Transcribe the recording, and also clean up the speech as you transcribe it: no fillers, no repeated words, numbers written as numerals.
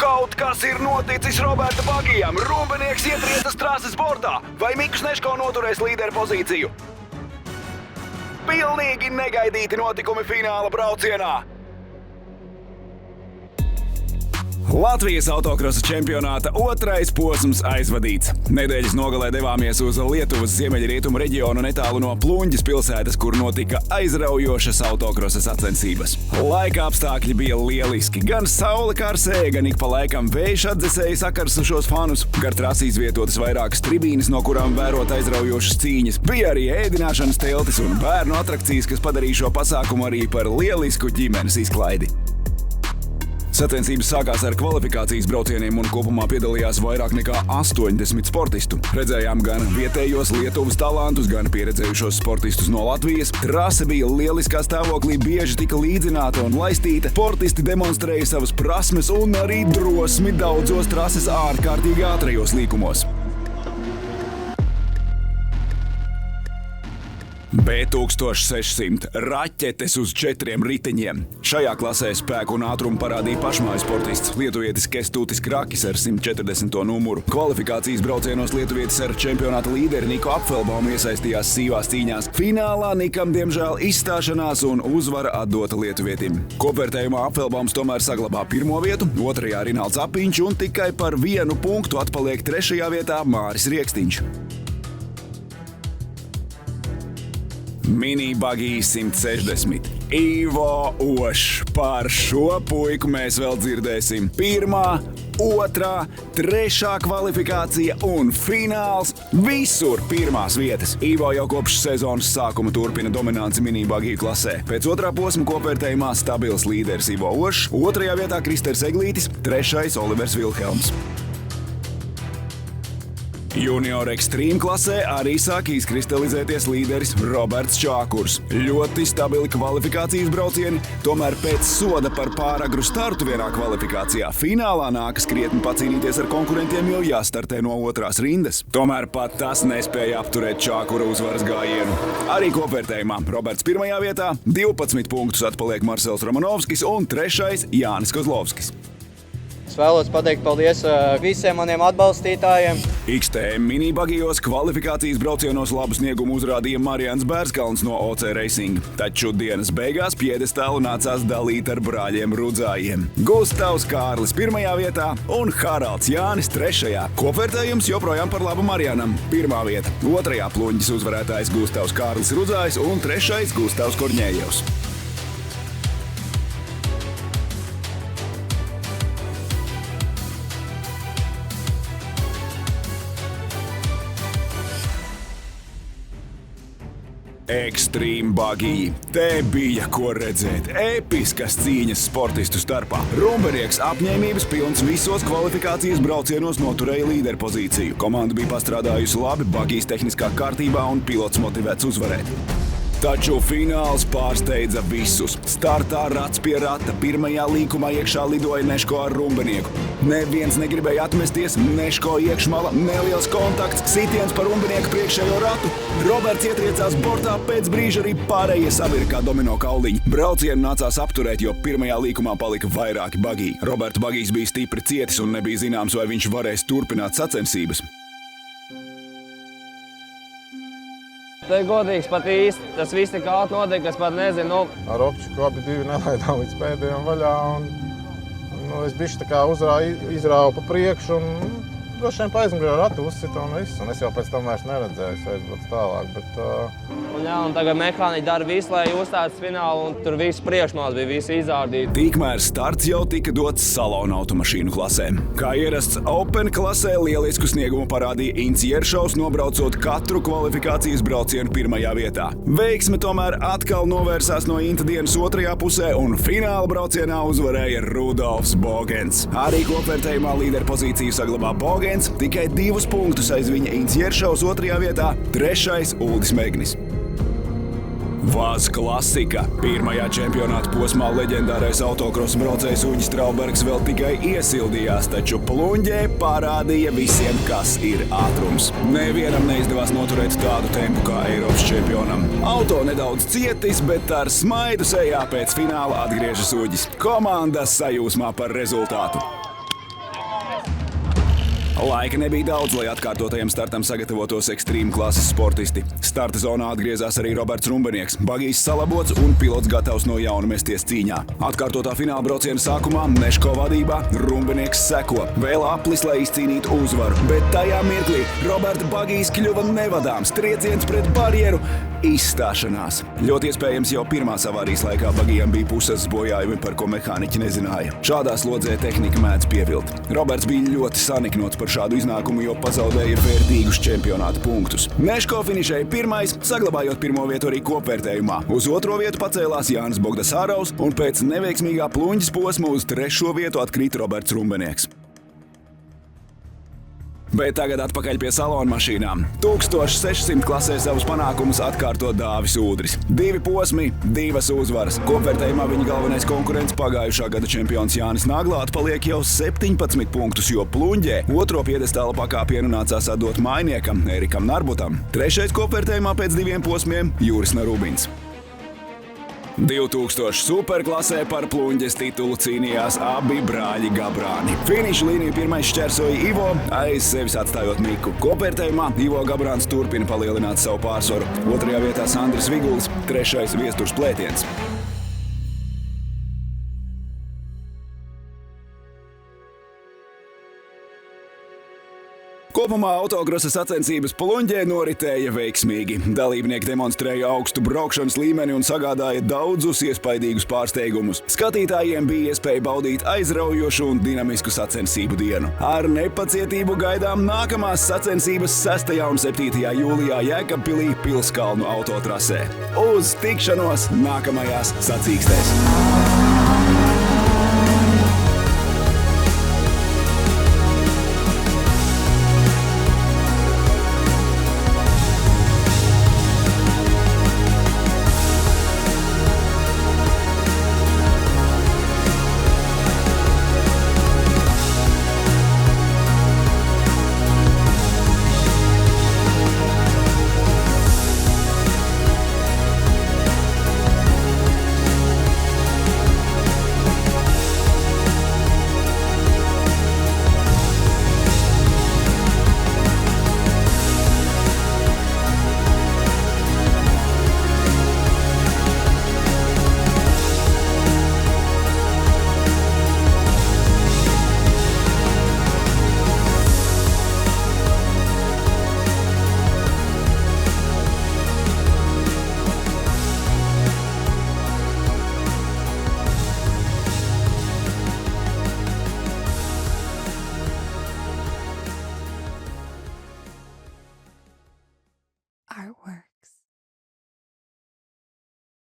Kaut kas ir noticis Roberta Bagijam. Rumbenieks ietriecas trases bordā. Vai Miks Neško noturēs līderu pozīciju? Pilnīgi negaidīti notikumi fināla braucienā. Latvijas autokrosa čempionāta otrais posms aizvadīts. Nedēļas nogalē devāmies uz Lietuvas ziemeļrietumu reģionu netālu no Pluņģes pilsētas, kur notika aizraujošas autokrosa sacensības. Laika apstākļi bija lieliski. Gan saule karsēja, gan ik pa laikam vējš atdzesēja sakarsušos fanus. Gar trasi izvietotas vairākas tribīnes, no kurām vērot aizraujošas cīņas. Bija arī ēdināšanas teltis un bērnu atrakcijas, kas padarīja šo pasākumu arī par lielisku ģimenes izklaidi. Sacensības sākās ar kvalifikācijas braucieniem un kopumā piedalījās vairāk nekā 80 sportistu. Redzējām gan vietējos Lietuvas talantus, gan pieredzējušos sportistus no Latvijas. Trase bija lieliskā stāvoklī, bieži tika līdzināta un laistīta. Sportisti demonstrēja savas prasmes un arī drosmi daudzos trases ārkārtīgi ātrajos līkumos. B1600 raķetes uz 4 riteņiem. Šajā klasē spēku un ātrumu parādīja pašmāju sportists lietuvietis Kestūtis Krakis ar 140. numuru. Kvalifikācijas braucienos lietuvietis ar čempionāta līderi Niku Apfelbaumu iesaistījās sīvās cīņās. Finālā Nikam diemžēl izstāšanās un uzvara atdota lietuvietim. Kopvērtējumā Apfelbaums tomēr saglabā 1. vietu, 2. Rinalds Apiņš un tikai par 1 punktu atpaliek 3. vietā Māris Riekstiņš. Mini Bagī 160. Ivo Ošs. Par šo puiku mēs vēl dzirdēsim. 1., 2., 3. kvalifikācija un fināls. Visur 1. vietas. Ivo jau kopš sezonas sākuma turpina dominanci Mini Bagī klasē. Pēc 2. posma kopvērtējumā stabils līderis Ivo Ošs, 2. vietā Kristers Eglītis, 3. Olivers Vilhelms. Junior Extreme klasē arī sāk izkristalizēties līderis Roberts Čākurs. Ļoti stabili kvalifikācijas braucieni, tomēr pēc soda par pāragru startu vienā kvalifikācijā finālā nākas krietni pacīnīties ar konkurentiem, jo jāstartē no 2. rindas. Tomēr pat tas nespēja apturēt Čākura uzvaras gājienu. Arī kopvērtējumā Roberts 1. vietā, 12 punktus atpaliek Marsels Romanovskis un 3. Jānis Kozlovskis. Es vēlos pateikt paldies visiem maniem atbalstītājiem. XTM Mini Bagijos kvalifikācijas braucienos labu sniegumu uzrādīja Marians Bērskalns no OC Racing. Taču dienas beigās piedestālu nācās dalīt ar brāļiem Rudzājiem. Gustavs Kārlis 1. vietā un Haralds Jānis 3. Kopvērtējums joprojām par labu Marianam. 1. vieta, 2. Pluņģes uzvarētājs Gustavs Kārlis Rudzājs un 3. Gustavs Korņējevs. Extreme Bagī. Te bija ko redzēt. Episkas cīņas sportistu starpā. Rumbenieks apņēmības pilns visos kvalifikācijas braucienos noturēja līderu pozīciju. Komanda bija pastrādājusi labi, Bagijs tehniskā kārtībā un pilots motivēts uzvarēt. Taču fināls pārsteidza visus. Startā rats pie rata, 1. līkumā iekšā lidoja Neško ar rumbenieku. Neviens negribēja atmesties, Neško iekšmala, neliels kontakts, sitiens par rumbenieku priekšējo ratu. Roberts ietriecās bortā, pēc brīža arī pārējie sabira kā domino kauliņi. Braucienu nācās apturēt, jo 1. līkumā palika vairāki Bagī. Roberta Bagijs bija stipri cietis un nebija zināms, vai viņš varēs turpināt sacensības. Te godīgs pat īsti, tas viss tik ātri notiek, es pat nezinu. Ar Opčiku abi divi nelaidām līdz pēdējiem vaļā un es bišķi tā kā izrāvu pa priekšu un droši vien paizmugurē ratu uzsita un viss. Un es jau pēc tam vairs neredzēju, es aizbraucu tālāk, bet... Un tagad mehāniķi dara visu, lai uzstājas finālu un tur viss priekšmās bija, visi izārdīti. Tikmēr starts jau tika dots salona automašīnu klasē. Kā ierasts Open klasē lielisku sniegumu parādīja Ints Jeršovs, nobraucot katru kvalifikācijas braucienu 1. vietā. Veiksme tomēr atkal novērsās no Inta dienas 2. pusē un fināla braucienā uzvarēja Rudolfs Bogens. Arī kopvērtējumā līderu pozīciju saglabā Bogens, tikai 2 punktus aiz viņa Ints Jeršovs 2. vietā, 3. Uldis Megnis. Vaz klasika. 1. čempionāta posmā leģendārais autokrosa braucējs Uģis Traubergs vēl tikai iesildījās, taču Pluņģē parādīja visiem, kas ir ātrums. Nevienam neizdevās noturēt tādu tempu kā Eiropas čempionam. Auto nedaudz cietis, bet ar smaidu sejā pēc fināla atgriežas Uģis. Komandas sajūsmā par rezultātu. Laika nebija daudz, lai atkārtotajam startam sagatavotos ekstrīmu klases sportisti. Starta zonā atgriezās arī Roberts Rumbenieks, bagijs salabots un pilots gatavs no jauna mesties cīņā. Atkārtotā fināla brauciena sākumā Neško vadībā Rumbenieks seko. Vēl aplis, lai izcīnītu uzvaru, bet tajā mirklī Roberta bagijs kļuva nevadāms, trieciens pret barjeru, izstāšanās. Ļoti iespējams jau pirmās avārijas laikā bagijam bija puses bojājumi, par ko mehāniķi nezināja. Šādā slodzē tehnika mēdz pievilt. Roberts bija ļoti saniknots par šādu iznākumu, jo pazaudēja vērtīgus čempionāta punktus. Neško finišēja pirmais, saglabājot pirmo vietu arī kopvērtējumā. Uz otro vietu pacēlās Jānis Bogdasārovs un pēc neveiksmīgā pluņģes posma uz trešo vietu atkrīt Roberts Rumbenieks. Bet tagad atpakaļ pie salona mašīnām. 1600 klasē savus panākumus atkārto Dāvis Ūdris. 2 posmi, 2 uzvaras. Kopvērtējumā viņa galvenais konkurents pagājušā gada čempions Jānis Naglāts paliek jau 17 punktus, jo pluņģē otro piedestāla pakāpienu nācās atdot mainiekam Erikam Narbutam. Trešais kopvērtējumā pēc 2 posmiem Juris Narubins. 2000 superklasē par pluņģes titulu cīnījās abi brāļi Gabrāni. Finiša līniju pirmais šķērsoja Ivo, aiz sevis atstājot Miku. Kopvērtējumā Ivo Gabrāns turpina palielināt savu pārsvaru. Otrajā vietā Sandris Viguls, trešais Viesturs Plētiens. Kopumā autokrosa sacensības pluņģē noritēja veiksmīgi. Dalībnieki demonstrēja augstu braukšanas līmeni un sagādāja daudzus iespaidīgus pārsteigumus. Skatītājiem bija iespēja baudīt aizraujošu un dinamisku sacensību dienu. Ar nepacietību gaidām nākamās sacensības 6. un 7. jūlijā Jēkabpilī Pilskalnu autotrasē. Uz tikšanos nākamajās sacīkstēs! Artwork.